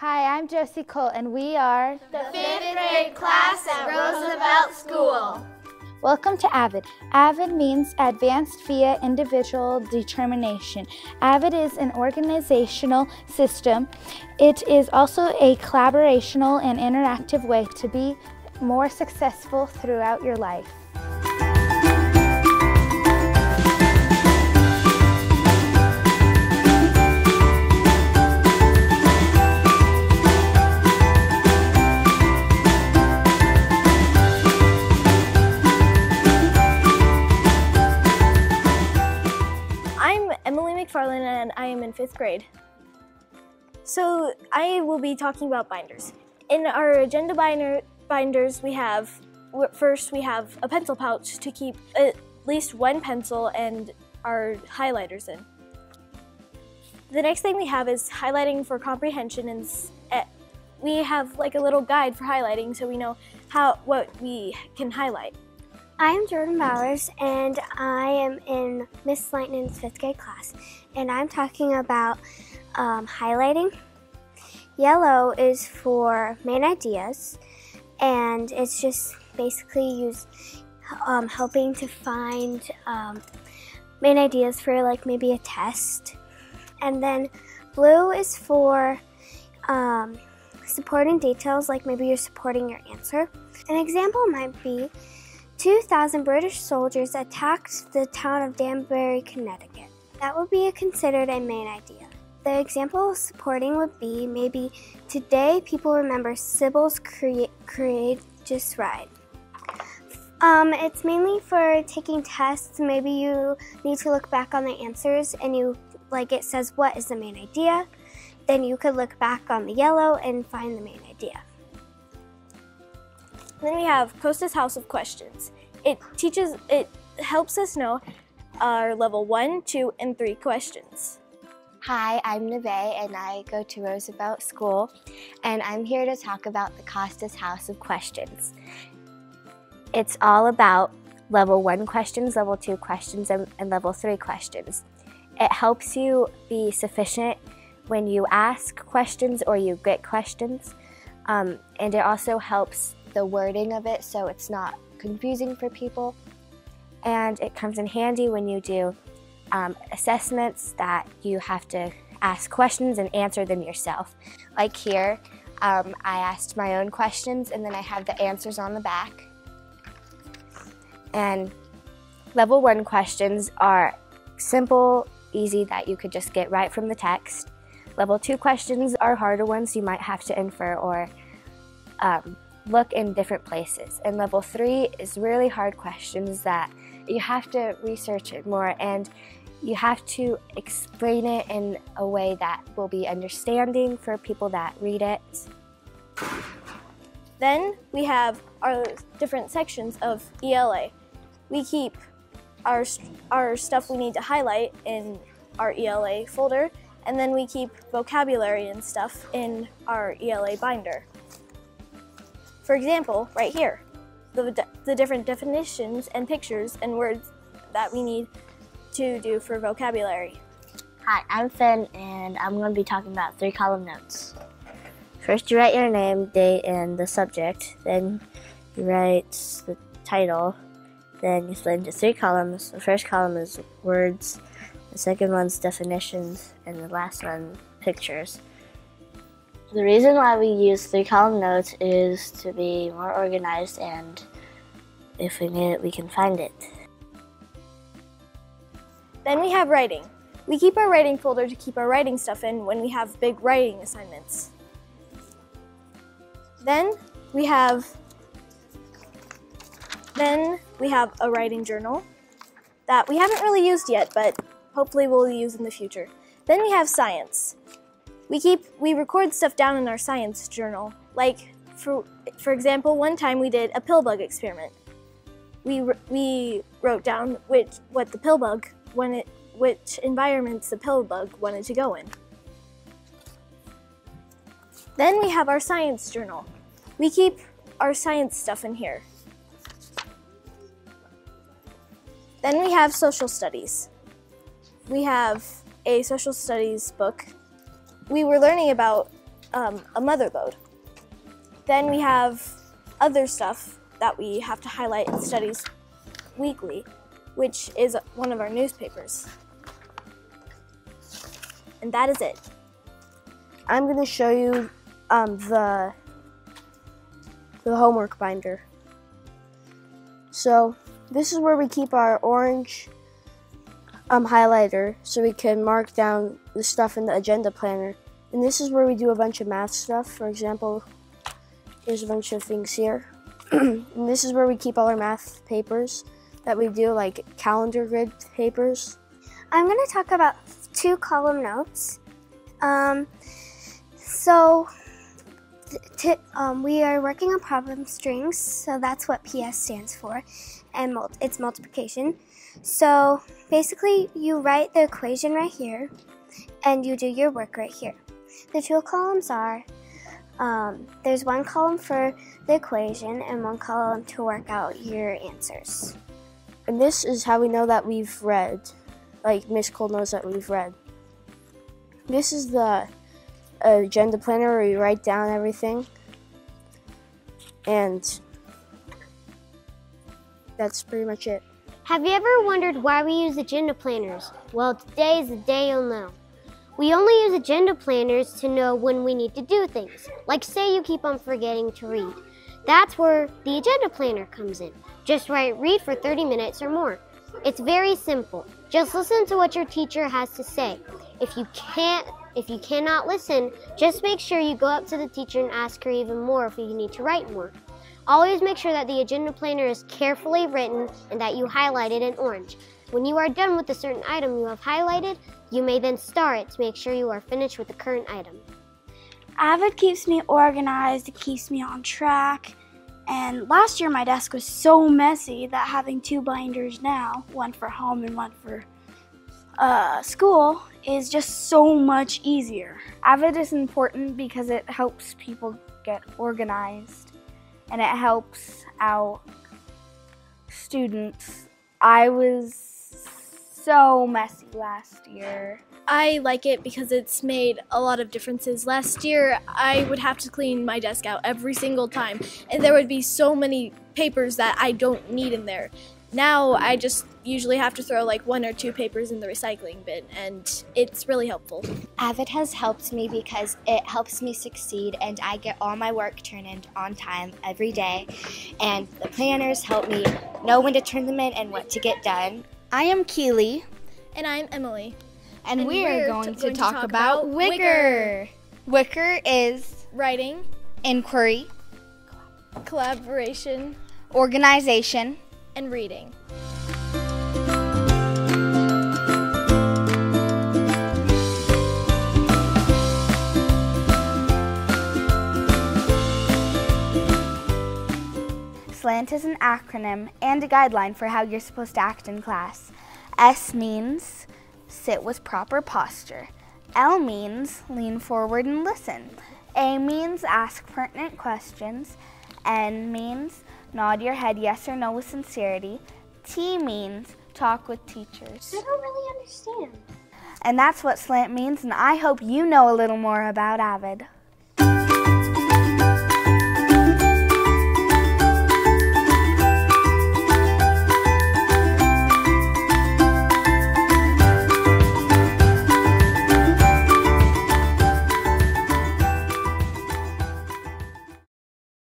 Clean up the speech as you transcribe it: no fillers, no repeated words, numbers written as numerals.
Hi, I'm Josie Colt, and we are the 5th grade class at Roosevelt School. Welcome to AVID. AVID means Advanced via Individual Determination. AVID is an organizational system. It is also a collaborational and interactive way to be more successful throughout your life. And I am in 5th grade. So I will be talking about binders. In our agenda binders, we have a pencil pouch to keep at least one pencil and our highlighters in. The next thing we have is highlighting for comprehension, and we have like a little guide for highlighting so we know what we can highlight. I am Jordan Bowers, and I am in Miss Lightnin's 5th grade class, and I'm talking about highlighting. Yellow is for main ideas, and it's just basically helping to find main ideas for like maybe a test. And then blue is for supporting details, like maybe you're supporting your answer. An example might be 2,000 British soldiers attacked the town of Danbury, Connecticut. That would be considered a main idea. The example of supporting would be maybe today people remember Sybil's courageous ride. It's mainly for taking tests. Maybe you need to look back on the answers and it says what is the main idea. Then you could look back on the yellow and find the main idea. Then we have Costa's House of Questions. It helps us know our level 1, 2, and 3 questions. Hi, I'm Neve, and I go to Roosevelt School, and I'm here to talk about the Costa's House of Questions. It's all about level 1 questions, level 2 questions, and level 3 questions. It helps you be sufficient when you ask questions or you get questions, and it also helps the wording of it so it's not confusing for people, and it comes in handy when you do assessments that you have to ask questions and answer them yourself. Like here, I asked my own questions and then I have the answers on the back. And level 1 questions are simple, easy, that you could just get right from the text. Level 2 questions are harder ones you might have to infer or look in different places. And level 3 is really hard questions that you have to research it more and you have to explain it in a way that will be understanding for people that read it. Then we have our different sections of ELA. We keep our stuff we need to highlight in our ELA folder, and then we keep vocabulary and stuff in our ELA binder. For example, right here, the different definitions and pictures and words that we need to do for vocabulary. Hi, I'm Finn, and I'm going to be talking about 3-column notes. First, you write your name, date, and the subject. Then you write the title. Then you split into 3 columns. The first column is words, the second one's definitions, and the last one, pictures. The reason why we use 3-column notes is to be more organized, and if we need it, we can find it. Then we have writing. We keep our writing folder to keep our writing stuff in when we have big writing assignments. Then we have a writing journal that we haven't really used yet, but hopefully we'll use in the future. Then we have science. We record stuff down in our science journal. Like, for example, one time we did a pill bug experiment. We wrote down which environments the pill bug wanted to go in. Then we have our science journal. We keep our science stuff in here. Then we have social studies. We have a social studies book. We were learning about a motherlode. Then we have other stuff that we have to highlight in Studies Weekly, which is one of our newspapers. And that is it. I'm going to show you the homework binder. So this is where we keep our orange highlighter so we can mark down the stuff in the agenda planner. And this is where we do a bunch of math stuff. For example, there's a bunch of things here. And this is where we keep all our math papers that we do, like calendar grid papers. I'm going to talk about 2 column notes. We are working on problem strings, so that's what PS stands for, and it's multiplication. So basically, you write the equation right here, and you do your work right here. The 2 columns are, there's 1 column for the equation and 1 column to work out your answers. And this is how we know that we've read, like Miss Cole knows that we've read. This is the agenda planner where we write down everything. And that's pretty much it. Have you ever wondered why we use agenda planners? Well, today is the day you'll know. We only use agenda planners to know when we need to do things. Like say you keep on forgetting to read. That's where the agenda planner comes in. Just write read for 30 minutes or more. It's very simple. Just listen to what your teacher has to say. If you cannot listen, just make sure you go up to the teacher and ask her even more if you need to write more. Always make sure that the agenda planner is carefully written and that you highlight it in orange. When you are done with a certain item you have highlighted, you may then star it to make sure you are finished with the current item. AVID keeps me organized, it keeps me on track, and last year my desk was so messy that having 2 binders now, one for home and one for school, is just so much easier. AVID is important because it helps people get organized and it helps out students. I was so messy last year. I like it because it's made a lot of differences. Last year, I would have to clean my desk out every single time, and there would be so many papers that I don't need in there. Now, I just usually have to throw like 1 or 2 papers in the recycling bin, and it's really helpful. AVID has helped me because it helps me succeed and I get all my work turned in on time every day. And the planners help me know when to turn them in and what to get done. I am Keely. And I'm Emily. And we're going to talk about Wicker. Wicker is Writing, inquiry, collaboration, organization, and reading. SLANT is an acronym and a guideline for how you're supposed to act in class. S means sit with proper posture. L means lean forward and listen. A means ask pertinent questions. N means nod your head yes or no with sincerity. T means talk with teachers. I don't really understand. And that's what SLANT means, and I hope you know a little more about AVID.